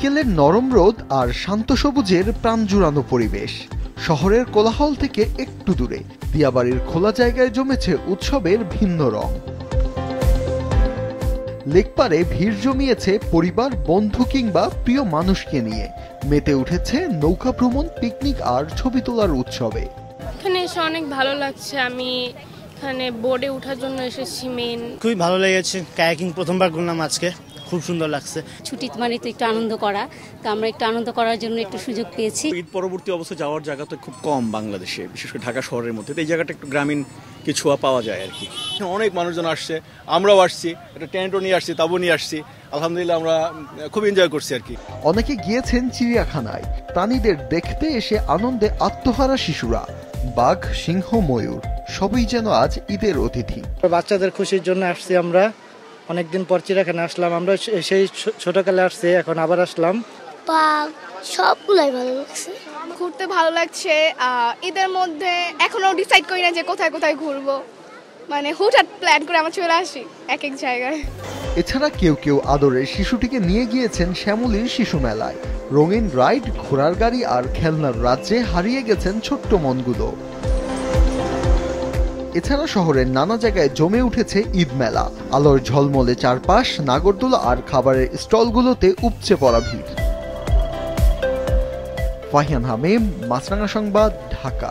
বিকেলের নরম রোদ আর শান্ত সবুজের প্রাণ জুড়ানো পরিবেশ। শহরের কোলাহল থেকে একটু দূরে দিয়াবাড়ির খোলা জায়গায় জমেছে উৎসবের ভিন্ন রং। লেকপারে ভিড় জমিয়েছে পরিবার, বন্ধু কিংবা প্রিয় মানুষকে নিয়ে। মেতে উঠেছে নৌকা ভ্রমণ, পিকনিক আর ছবি তোলার উৎসবে। এখানে এসে অনেক ভালো লাগছে। আমি এখানে বোর্ডে ওঠার জন্য এসেছি। খুবই ভালো লেগেছে। কায়াকিং প্রথমবার করলাম আজকে, খুব সুন্দর লাগছে। ছুটি মানে তো একটু আনন্দ করা, তো আমরা একটু আনন্দ করার জন্য একটু সুযোগ পেয়েছি। ঈদ পরবর্তী অবস্থা যাওয়ার জায়গা তো খুব কম বাংলাদেশে, বিশেষ করে ঢাকা শহরের মধ্যে। এই জায়গাটা একটু গ্রামীণ কিছু পাওয়া যায় আর কি। অনেক মানুষজন আসছে, আমরাও আসছি, একটা টেন্টও নিয়ে আসছি, তাবু নিয়ে আসছি। আলহামদুলিল্লাহ আমরা খুব এনজয় করছি আর কি। অনেকে গিয়েছেন চিড়িয়াখানায়। প্রাণীদের দেখতে এসে আনন্দে আত্মহারা শিশুরা। বাঘ, সিংহ, ময়ূর সবই যেন আজ ঈদের অতিথি। বাচ্চাদের খুশির জন্য আসছি আমরা। অনেকদিন পর চিড়িয়াখানা আসলাম আমরা, সেই ছোটকালে আসছি, এখন আবার আসলাম। বাঘ সবগুলাই ভালো লাগছে, ঘুরতে ভালো লাগছে। ঈদের মধ্যে এখনো ডিসাইড করি না যে কোথায় কোথায় ঘুরবো, মানে হুটহাট প্ল্যান করে আমরা চলে আসি এক এক জায়গায়। এছাড়া কেউ কেউ আদরের শিশুটিকে নিয়ে গিয়েছেন শ্যামলীর শিশু মেলায়। রঙিন রাইড, ঘোড়ার গাড়ি আর খেলনার রাজ্যে হারিয়ে গেছেন ছোট্ট মনগুলো। এছাড়া শহরের নানা জায়গায় জমে উঠেছে ঈদ মেলা। আলোর ঝলমলে চারপাশ, নাগরদোলা আর খাবারের স্টলগুলোতে উপচে পড়া ভিড়। ফাহিয়ান হামিম, মাছরাঙা সংবাদ, ঢাকা।